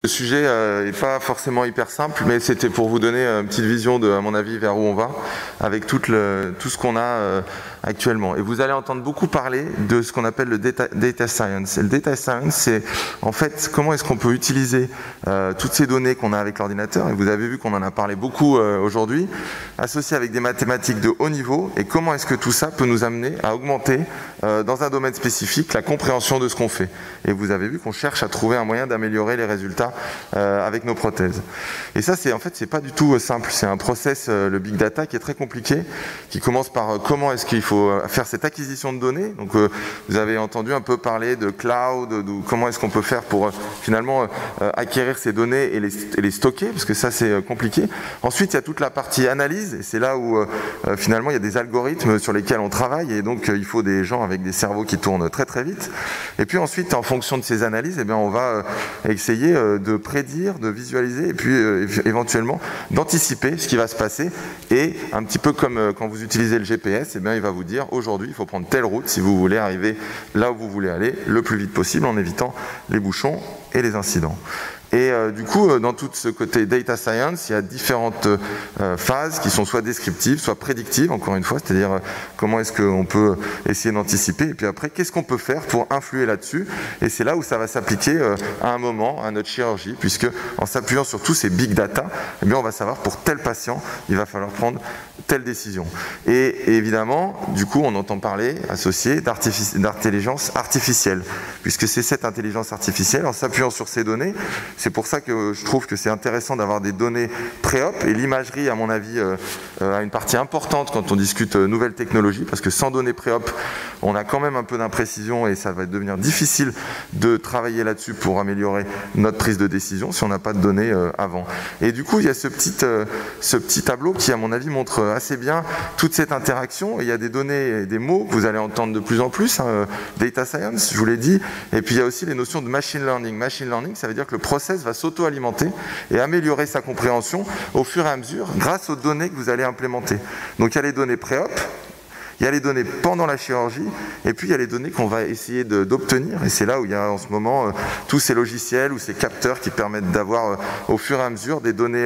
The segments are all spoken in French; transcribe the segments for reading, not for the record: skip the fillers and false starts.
Le sujet n'est pas forcément hyper simple, mais c'était pour vous donner une petite vision de, à mon avis, vers où on va, avec tout ce qu'on a actuellement. Et vous allez entendre beaucoup parler de ce qu'on appelle le data science. Et le data science, c'est en fait comment est-ce qu'on peut utiliser toutes ces données qu'on a avec l'ordinateur, et vous avez vu qu'on en a parlé beaucoup aujourd'hui, associées avec des mathématiques de haut niveau, et comment est-ce que tout ça peut nous amener à augmenter dans un domaine spécifique la compréhension de ce qu'on fait. Et vous avez vu qu'on cherche à trouver un moyen d'améliorer les résultats avec nos prothèses. Et ça, en fait, c'est pas du tout simple. C'est un process, le big data, qui est très compliqué, qui commence par comment est-ce qu'il faut faire cette acquisition de données. Donc, vous avez entendu un peu parler de cloud, de comment est-ce qu'on peut faire pour finalement acquérir ces données et les stocker, parce que ça, c'est compliqué. Ensuite, il y a toute la partie analyse, et c'est là où finalement, il y a des algorithmes sur lesquels on travaille, et donc il faut des gens avec des cerveaux qui tournent très très vite. Et puis ensuite, en fonction de ces analyses, eh bien, on va essayer de prédire, de visualiser, et puis éventuellement d'anticiper ce qui va se passer. Et un petit peu comme quand vous utilisez le GPS, eh bien, il va vous dire aujourd'hui, il faut prendre telle route si vous voulez arriver là où vous voulez aller le plus vite possible en évitant les bouchons et les incidents. Et du coup, dans tout ce côté data science, il y a différentes phases qui sont soit descriptives, soit prédictives, encore une fois, c'est-à-dire comment est-ce qu'on peut essayer d'anticiper, et puis après, qu'est-ce qu'on peut faire pour influer là-dessus. Et c'est là où ça va s'appliquer à un moment à notre chirurgie, puisque en s'appuyant sur tous ces big data, eh bien, on va savoir pour tel patient, il va falloir prendre telle décision. Et évidemment, du coup, on entend parler, associé, d'intelligence artificielle, puisque c'est cette intelligence artificielle, en s'appuyant sur ces données. C'est pour ça que je trouve que c'est intéressant d'avoir des données pré-op, et l'imagerie, à mon avis, a une partie importante quand on discute nouvelles technologies, parce que sans données pré-op, on a quand même un peu d'imprécision, et ça va devenir difficile de travailler là-dessus pour améliorer notre prise de décision si on n'a pas de données avant. Et du coup, il y a ce petit tableau qui, à mon avis, montre assez bien toute cette interaction. Et il y a des données et des mots que vous allez entendre de plus en plus, hein, data science, je vous l'ai dit, et puis il y a aussi les notions de machine learning. Machine learning, ça veut dire que le process va s'auto-alimenter et améliorer sa compréhension au fur et à mesure grâce aux données que vous allez implémenter. Donc il y a les données pré-op, il y a les données pendant la chirurgie, et puis il y a les données qu'on va essayer d'obtenir, et c'est là où il y a en ce moment tous ces logiciels ou ces capteurs qui permettent d'avoir au fur et à mesure des données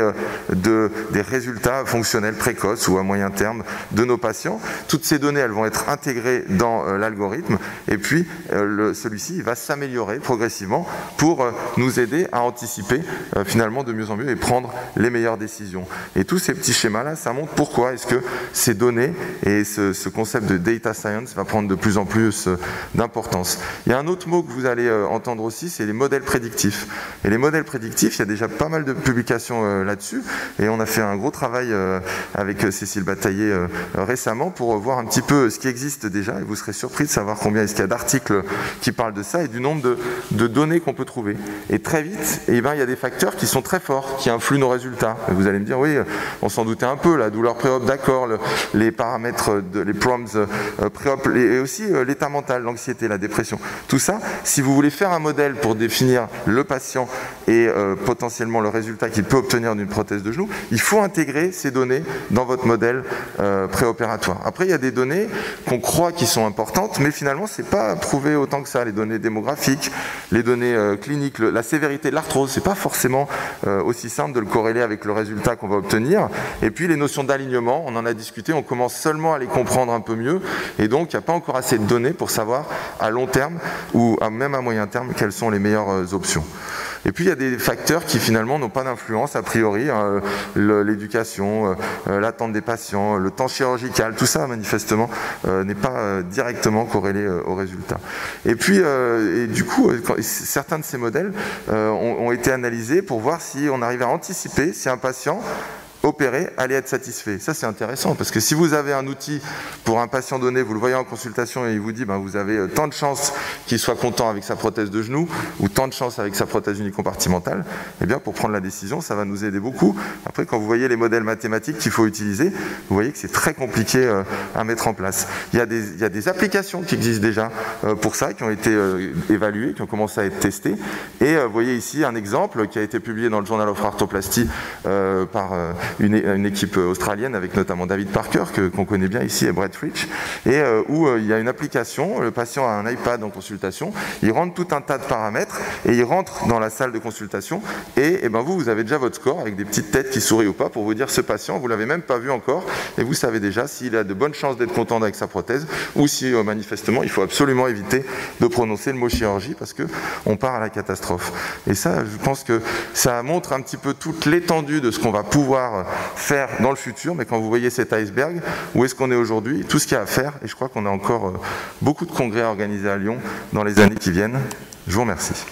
des résultats fonctionnels précoces ou à moyen terme de nos patients. Toutes ces données, elles vont être intégrées dans l'algorithme, et puis celui-ci va s'améliorer progressivement pour nous aider à anticiper finalement de mieux en mieux et prendre les meilleures décisions. Et tous ces petits schémas-là, ça montre pourquoi est-ce que ces données et ce concept de data science va prendre de plus en plus d'importance. Il y a un autre mot que vous allez entendre aussi, c'est les modèles prédictifs. Et les modèles prédictifs, il y a déjà pas mal de publications là-dessus, et on a fait un gros travail avec Cécile Bataillé récemment pour voir un petit peu ce qui existe déjà, et vous serez surpris de savoir combien est-ce qu'il y a d'articles qui parlent de ça et du nombre de données qu'on peut trouver. Et très vite, eh ben, il y a des facteurs qui sont très forts, qui influent nos résultats. Et vous allez me dire, oui, on s'en doutait un peu, la douleur pré-op, d'accord, les paramètres, les proms pré-op, et aussi l'état mental, l'anxiété, la dépression. Tout ça, si vous voulez faire un modèle pour définir le patient et potentiellement le résultat qu'il peut obtenir d'une prothèse de genou, il faut intégrer ces données dans votre modèle préopératoire. Après, il y a des données qu'on croit qui sont importantes, mais finalement, c'est pas prouvé autant que ça. Les données démographiques, les données cliniques, la sévérité de l'arthrose, c'est pas forcément aussi simple de le corréler avec le résultat qu'on va obtenir. Et puis, les notions d'alignement, on en a discuté, on commence seulement à les comprendre un peu mieux, et donc il n'y a pas encore assez de données pour savoir à long terme ou même à moyen terme quelles sont les meilleures options. Et puis il y a des facteurs qui finalement n'ont pas d'influence a priori, hein, l'éducation, l'attente des patients, le temps chirurgical, tout ça manifestement n'est pas directement corrélé au résultat. Et puis et du coup, certains de ces modèles ont été analysés pour voir si on arrive à anticiper si un patient opéré allait être satisfait. Ça, c'est intéressant, parce que si vous avez un outil pour un patient donné, vous le voyez en consultation et il vous dit ben, vous avez tant de chances qu'il soit content avec sa prothèse de genou ou tant de chances avec sa prothèse uniconpartimentale, eh bien pour prendre la décision, ça va nous aider beaucoup. Après, quand vous voyez les modèles mathématiques qu'il faut utiliser, vous voyez que c'est très compliqué à mettre en place. Il y a des applications qui existent déjà pour ça, qui ont été évaluées, qui ont commencé à être testées. Et vous voyez ici un exemple qui a été publié dans le Journal of Arthroplasty par une équipe australienne avec notamment David Parker, qu'on connaît bien ici, et Brett Rich, et où il y a une application, le patient a un iPad en consultation, il rentre tout un tas de paramètres, et il rentre dans la salle de consultation, et ben vous avez déjà votre score, avec des petites têtes qui sourient ou pas, pour vous dire ce patient, vous ne l'avez même pas vu encore, et vous savez déjà s'il a de bonnes chances d'être content avec sa prothèse, ou si manifestement il faut absolument éviter de prononcer le mot chirurgie, parce qu'on part à la catastrophe. Et ça, je pense que ça montre un petit peu toute l'étendue de ce qu'on va pouvoir faire dans le futur, mais quand vous voyez cet iceberg, où est-ce qu'on est aujourd'hui, tout ce qu'il y a à faire, et je crois qu'on a encore beaucoup de congrès à organiser à Lyon dans les années qui viennent. Je vous remercie.